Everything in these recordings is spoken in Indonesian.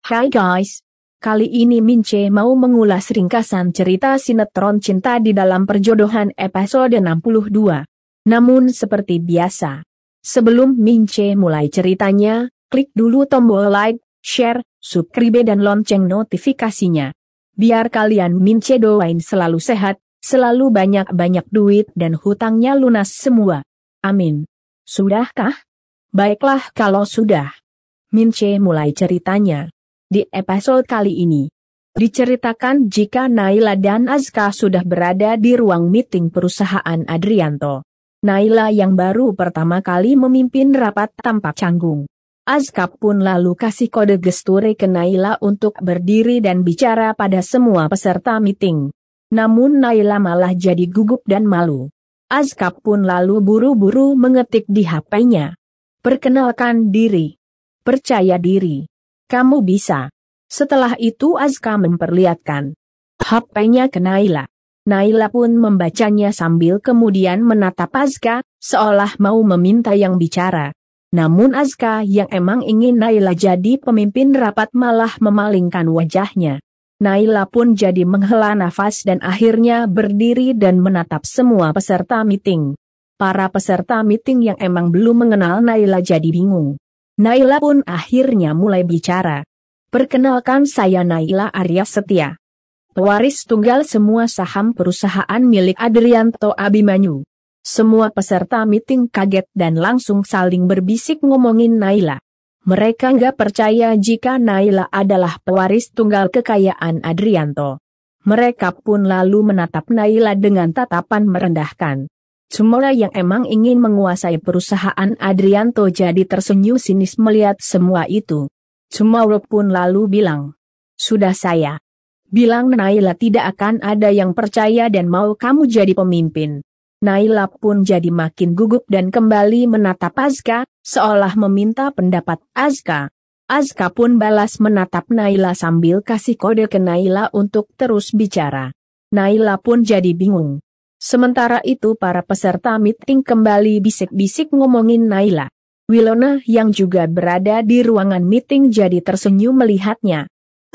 Hai guys, kali ini Mince mau mengulas ringkasan cerita sinetron Cinta di Dalam Perjodohan episode 62. Namun seperti biasa, sebelum Mince mulai ceritanya, klik dulu tombol like, share, subscribe dan lonceng notifikasinya. Biar kalian Mince doain selalu sehat, selalu banyak-banyak duit dan hutangnya lunas semua. Amin. Sudahkah? Baiklah kalau sudah. Mince mulai ceritanya. Di episode kali ini, diceritakan jika Naila dan Azka sudah berada di ruang meeting perusahaan Adrianto. Naila yang baru pertama kali memimpin rapat tampak canggung. Azka pun lalu kasih kode gesture ke Naila untuk berdiri dan bicara pada semua peserta meeting. Namun Naila malah jadi gugup dan malu. Azka pun lalu buru-buru mengetik di HP-nya. Perkenalkan diri. Percaya diri. Kamu bisa. Setelah itu Azka memperlihatkan HP-nya ke Naila. Naila pun membacanya sambil kemudian menatap Azka, seolah mau meminta yang bicara. Namun Azka yang emang ingin Naila jadi pemimpin rapat malah memalingkan wajahnya. Naila pun jadi menghela nafas dan akhirnya berdiri dan menatap semua peserta meeting. Para peserta meeting yang emang belum mengenal Naila jadi bingung. Naila pun akhirnya mulai bicara. Perkenalkan saya Naila Arya Setia. Pewaris tunggal semua saham perusahaan milik Adrianto Abimanyu. Semua peserta meeting kaget dan langsung saling berbisik ngomongin Naila. Mereka nggak percaya jika Naila adalah pewaris tunggal kekayaan Adrianto. Mereka pun lalu menatap Naila dengan tatapan merendahkan. Semua yang emang ingin menguasai perusahaan Adrianto jadi tersenyum sinis melihat semua itu. Cumawro pun lalu bilang, sudah saya bilang Naila tidak akan ada yang percaya dan mau kamu jadi pemimpin. Naila pun jadi makin gugup dan kembali menatap Azka, seolah meminta pendapat Azka. Azka pun balas menatap Naila sambil kasih kode ke Naila untuk terus bicara. Naila pun jadi bingung. Sementara itu para peserta meeting kembali bisik-bisik ngomongin Naila. Wilona yang juga berada di ruangan meeting jadi tersenyum melihatnya.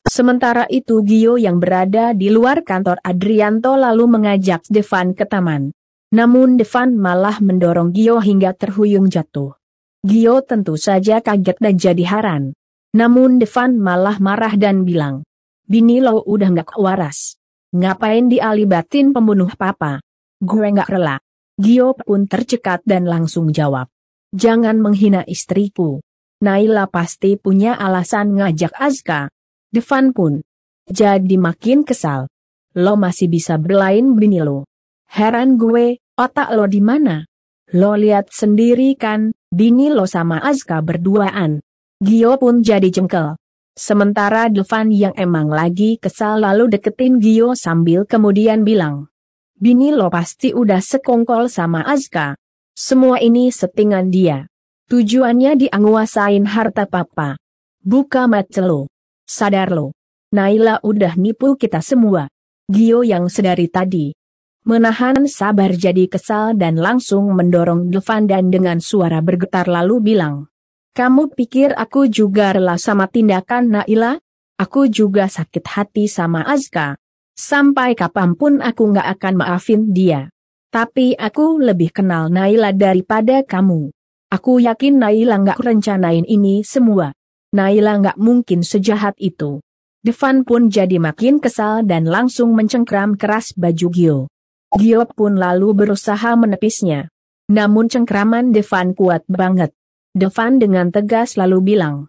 Sementara itu Gio yang berada di luar kantor Adrianto lalu mengajak Devan ke taman. Namun Devan malah mendorong Gio hingga terhuyung jatuh. Gio tentu saja kaget dan jadi heran. Namun Devan malah marah dan bilang, bini lo udah gak waras. Ngapain dialibatin pembunuh papa? Gue gak rela. Gio pun tercekat dan langsung jawab. Jangan menghina istriku. Naila pasti punya alasan ngajak Azka. Devan pun jadi makin kesal. Lo masih bisa berlain bini lo. Heran gue, otak lo di mana? Lo lihat sendiri kan, bini lo sama Azka berduaan. Gio pun jadi jengkel. Sementara Devan yang emang lagi kesal lalu deketin Gio sambil kemudian bilang, bini lo pasti udah sekongkol sama Azka. Semua ini settingan dia. Tujuannya dia nguasain harta papa. Buka mata lo. Sadar lo. Naila udah nipu kita semua. Gio yang sedari tadi menahan sabar jadi kesal dan langsung mendorong Devan dan dengan suara bergetar lalu bilang, kamu pikir aku juga rela sama tindakan Naila? Aku juga sakit hati sama Azka. Sampai kapanpun aku gak akan maafin dia. Tapi aku lebih kenal Naila daripada kamu. Aku yakin Naila gak rencanain ini semua. Naila gak mungkin sejahat itu. Devan pun jadi makin kesal dan langsung mencengkram keras baju Gio. Gio pun lalu berusaha menepisnya. Namun cengkraman Devan kuat banget. Devan dengan tegas lalu bilang,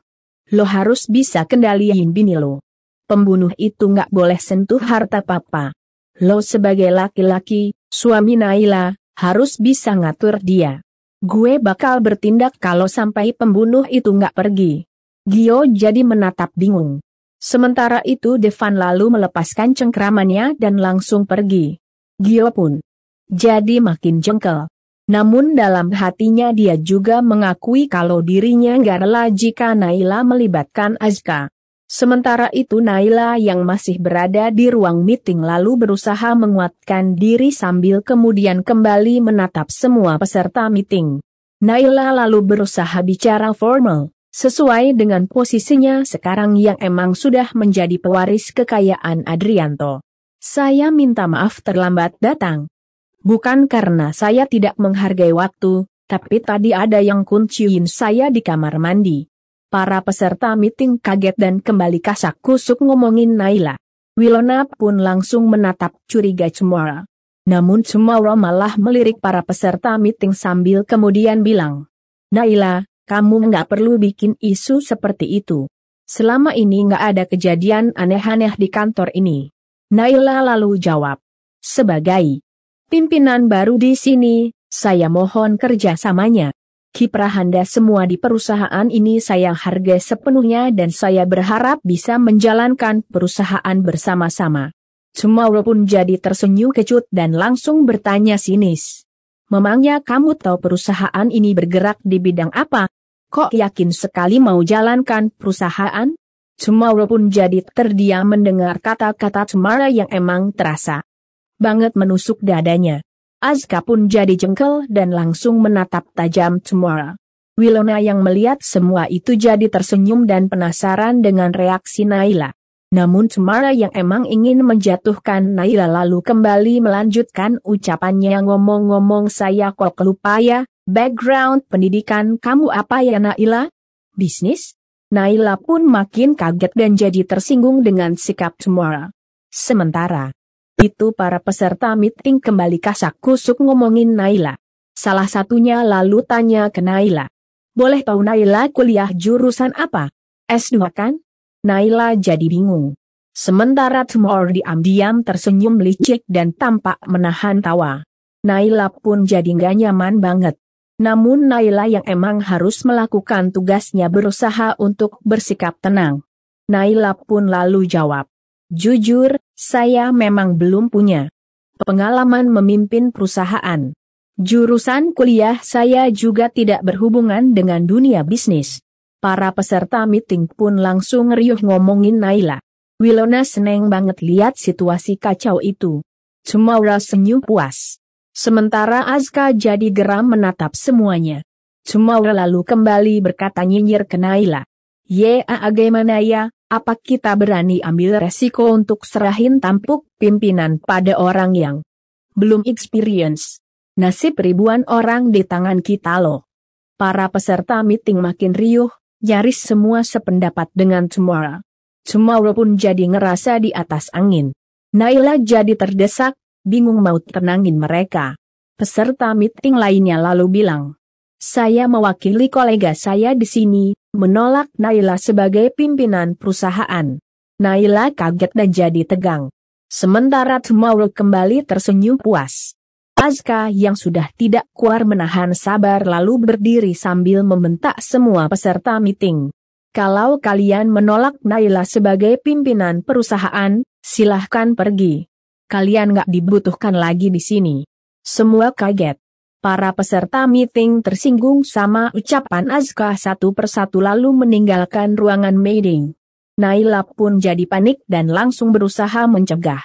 lo harus bisa kendaliin bini lo. Pembunuh itu gak boleh sentuh harta papa. Lo sebagai laki-laki, suami Naila, harus bisa ngatur dia. Gue bakal bertindak kalau sampai pembunuh itu gak pergi. Gio jadi menatap bingung. Sementara itu Devan lalu melepaskan cengkramannya dan langsung pergi. Gio pun jadi makin jengkel. Namun dalam hatinya dia juga mengakui kalau dirinya gak rela jika Naila melibatkan Azka. Sementara itu Naila yang masih berada di ruang meeting lalu berusaha menguatkan diri sambil kemudian kembali menatap semua peserta meeting. Naila lalu berusaha bicara formal. Sesuai dengan posisinya sekarang yang emang sudah menjadi pewaris kekayaan Adrianto. Saya minta maaf terlambat datang. Bukan karena saya tidak menghargai waktu, tapi tadi ada yang kunciin saya di kamar mandi. Para peserta meeting kaget dan kembali kasak-kusuk ngomongin Naila. Wilona pun langsung menatap curiga Cemara. Namun Cemara malah melirik para peserta meeting sambil kemudian bilang, Naila, kamu nggak perlu bikin isu seperti itu. Selama ini nggak ada kejadian aneh-aneh di kantor ini. Naila lalu jawab, sebagai pimpinan baru di sini, saya mohon kerjasamanya. Kiprah Anda semua di perusahaan ini saya hargai sepenuhnya dan saya berharap bisa menjalankan perusahaan bersama-sama. Cemara pun jadi tersenyum kecut dan langsung bertanya sinis. Memangnya kamu tahu perusahaan ini bergerak di bidang apa? Kok yakin sekali mau jalankan perusahaan? Cemara pun jadi terdiam mendengar kata-kata Cemara yang emang terasa banget menusuk dadanya. Azka pun jadi jengkel dan langsung menatap tajam Cemara. Wilona yang melihat semua itu jadi tersenyum dan penasaran dengan reaksi Naila. Namun Cemara yang emang ingin menjatuhkan Naila lalu kembali melanjutkan ucapannya, ngomong-ngomong saya kok lupa ya, background pendidikan kamu apa ya Naila? Bisnis? Naila pun makin kaget dan jadi tersinggung dengan sikap Cemara. Sementara itu para peserta meeting kembali kasak-kusuk ngomongin Naila. Salah satunya lalu tanya ke Naila. Boleh tahu Naila kuliah jurusan apa? S2 kan? Naila jadi bingung. Sementara Cemara diam-diam tersenyum licik dan tampak menahan tawa. Naila pun jadi gak nyaman banget. Namun Naila yang emang harus melakukan tugasnya berusaha untuk bersikap tenang. Naila pun lalu jawab. Jujur, saya memang belum punya pengalaman memimpin perusahaan. Jurusan kuliah saya juga tidak berhubungan dengan dunia bisnis. Para peserta meeting pun langsung riuh ngomongin Naila. Wilona seneng banget lihat situasi kacau itu. Cemara senyum puas. Sementara Azka jadi geram menatap semuanya. Cemara lalu kembali berkata nyinyir ke Naila. Gimana ya? Apa kita berani ambil resiko untuk serahin tampuk pimpinan pada orang yang belum experience? Nasib ribuan orang di tangan kita loh. Para peserta meeting makin riuh, nyaris semua sependapat dengan Cemara. Cemara pun jadi ngerasa di atas angin. Naila jadi terdesak, bingung mau tenangin mereka. Peserta meeting lainnya lalu bilang, saya mewakili kolega saya di sini, menolak Naila sebagai pimpinan perusahaan. Naila kaget dan jadi tegang. Sementara Cemara kembali tersenyum puas. Azka yang sudah tidak kuat menahan sabar lalu berdiri sambil membentak semua peserta meeting. Kalau kalian menolak Naila sebagai pimpinan perusahaan, silahkan pergi. Kalian gak dibutuhkan lagi di sini. Semua kaget. Para peserta meeting tersinggung sama ucapan Azka satu persatu lalu meninggalkan ruangan meeting. Naila pun jadi panik dan langsung berusaha mencegah.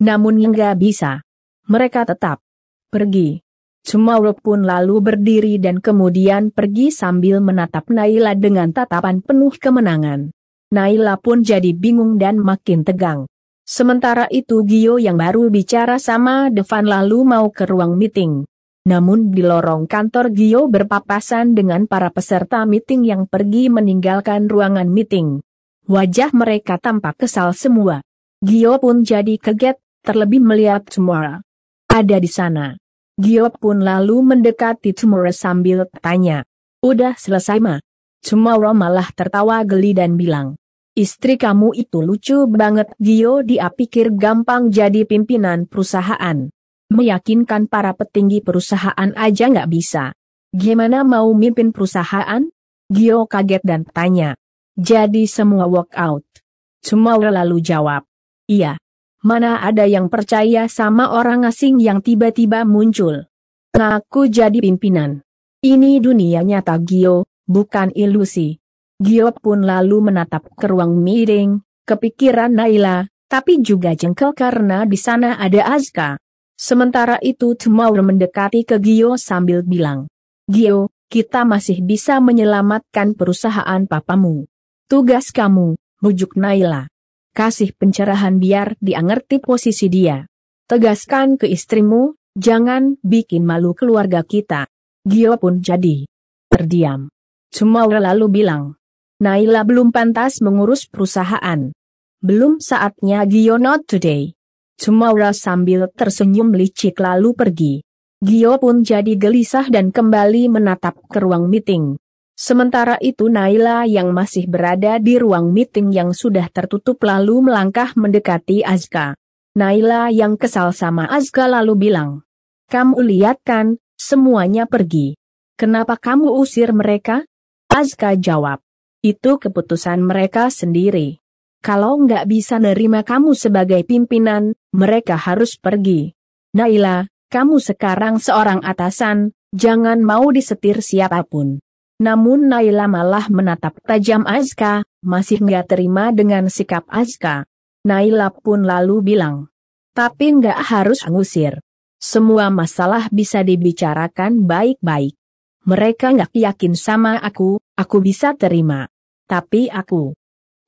Namun nggak bisa. Mereka tetap pergi. Cemara pun lalu berdiri dan kemudian pergi sambil menatap Naila dengan tatapan penuh kemenangan. Naila pun jadi bingung dan makin tegang. Sementara itu Gio yang baru bicara sama Devan lalu mau ke ruang meeting. Namun di lorong kantor Gio berpapasan dengan para peserta meeting yang pergi meninggalkan ruangan meeting. Wajah mereka tampak kesal semua. Gio pun jadi kaget, terlebih melihat Cemara ada di sana. Gio pun lalu mendekati Cemara sambil tanya, udah selesai mah? Cemara malah tertawa geli dan bilang, istri kamu itu lucu banget. Gio dia pikir gampang jadi pimpinan perusahaan. Meyakinkan para petinggi perusahaan aja nggak bisa. Gimana mau mimpin perusahaan? Gio kaget dan tanya. Jadi semua walk out. Cemara lalu jawab. Iya. Mana ada yang percaya sama orang asing yang tiba-tiba muncul ngaku jadi pimpinan. Ini dunia nyata Gio, bukan ilusi. Gio pun lalu menatap ke ruang meeting, kepikiran Naila, tapi juga jengkel karena di sana ada Azka. Sementara itu Cemara mendekati ke Gio sambil bilang, Gio, kita masih bisa menyelamatkan perusahaan papamu. Tugas kamu, bujuk Naila. Kasih pencerahan biar dia ngerti posisi dia. Tegaskan ke istrimu, jangan bikin malu keluarga kita. Gio pun jadi terdiam. Tomorrow lalu bilang, Naila belum pantas mengurus perusahaan. Belum saatnya Gio, not today. Tomorrow sambil tersenyum licik lalu pergi. Gio pun jadi gelisah dan kembali menatap ke ruang meeting. Sementara itu Naila yang masih berada di ruang meeting yang sudah tertutup lalu melangkah mendekati Azka. Naila yang kesal sama Azka lalu bilang, kamu lihat kan, semuanya pergi. Kenapa kamu usir mereka? Azka jawab, itu keputusan mereka sendiri. Kalau nggak bisa nerima kamu sebagai pimpinan, mereka harus pergi. Naila, kamu sekarang seorang atasan, jangan mau disetir siapapun. Namun Naila malah menatap tajam Azka, masih nggak terima dengan sikap Azka. Naila pun lalu bilang, tapi nggak harus ngusir. Semua masalah bisa dibicarakan baik-baik. Mereka nggak yakin sama aku bisa terima. Tapi aku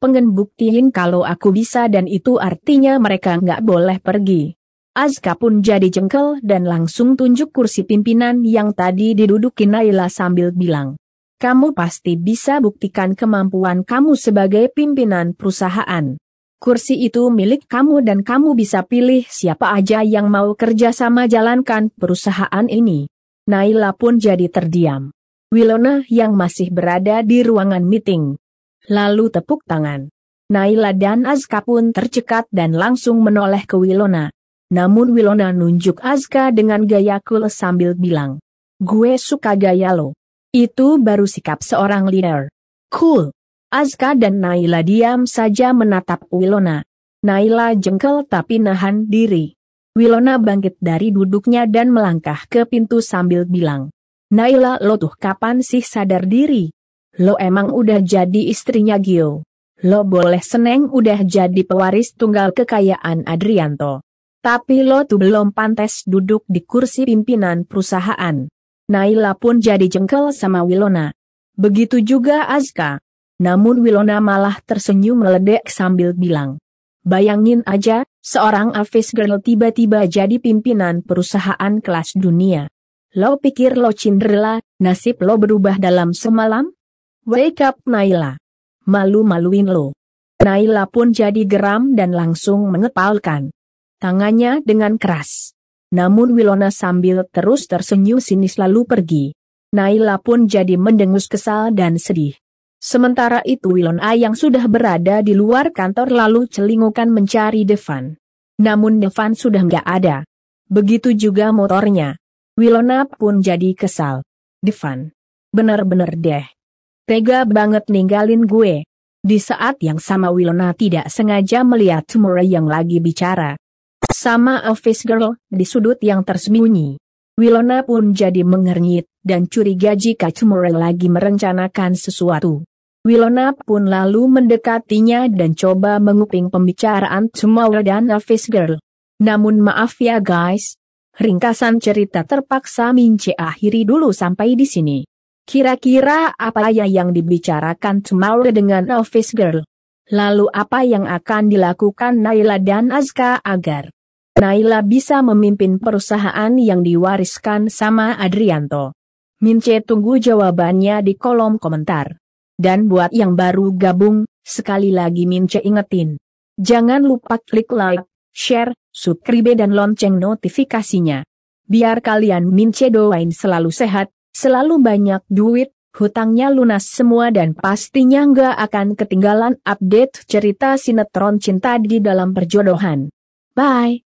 pengen buktiin kalau aku bisa dan itu artinya mereka nggak boleh pergi. Azka pun jadi jengkel dan langsung tunjuk kursi pimpinan yang tadi diduduki Naila sambil bilang, kamu pasti bisa buktikan kemampuan kamu sebagai pimpinan perusahaan. Kursi itu milik kamu dan kamu bisa pilih siapa aja yang mau kerja sama jalankan perusahaan ini. Naila pun jadi terdiam. Wilona yang masih berada di ruangan meeting lalu tepuk tangan. Naila dan Azka pun tercekat dan langsung menoleh ke Wilona. Namun Wilona nunjuk Azka dengan gaya cool sambil bilang, gue suka gaya lo. Itu baru sikap seorang leader. Cool. Azka dan Naila diam saja menatap Wilona. Naila jengkel tapi nahan diri. Wilona bangkit dari duduknya dan melangkah ke pintu sambil bilang, Naila, lo tuh kapan sih sadar diri? Lo emang udah jadi istrinya Gio. Lo boleh seneng udah jadi pewaris tunggal kekayaan Adrianto. Tapi lo tuh belum pantas duduk di kursi pimpinan perusahaan. Naila pun jadi jengkel sama Wilona. Begitu juga Azka. Namun Wilona malah tersenyum meledek sambil bilang, bayangin aja, seorang office girl tiba-tiba jadi pimpinan perusahaan kelas dunia. Lo pikir lo Cinderella, nasib lo berubah dalam semalam? Wake up Naila. Malu-maluin lo. Naila pun jadi geram dan langsung mengepalkan tangannya dengan keras. Namun Wilona sambil terus tersenyum sinis lalu pergi. Naila pun jadi mendengus kesal dan sedih. Sementara itu Wilona yang sudah berada di luar kantor lalu celingukan mencari Devan. Namun Devan sudah nggak ada. Begitu juga motornya. Wilona pun jadi kesal. Devan. Bener-bener deh. Tega banget ninggalin gue. Di saat yang sama Wilona tidak sengaja melihat Tomorrow yang lagi bicara sama office girl di sudut yang tersembunyi. Wilona pun jadi mengernyit dan curiga jika Tomorrow lagi merencanakan sesuatu. Wilona pun lalu mendekatinya dan coba menguping pembicaraan Tomorrow dan office girl. Namun maaf ya guys, ringkasan cerita terpaksa Mince akhiri dulu sampai di sini. Kira-kira apa ya yang dibicarakan Tomorrow dengan office girl? Lalu apa yang akan dilakukan Naila dan Azka agar Naila bisa memimpin perusahaan yang diwariskan sama Adrianto? Mince tunggu jawabannya di kolom komentar. Dan buat yang baru gabung, sekali lagi Mince ingetin. Jangan lupa klik like, share, subscribe dan lonceng notifikasinya. Biar kalian Mince doain selalu sehat, selalu banyak duit, hutangnya lunas semua dan pastinya nggak akan ketinggalan update cerita sinetron cinta di dalam perjodohan. Bye!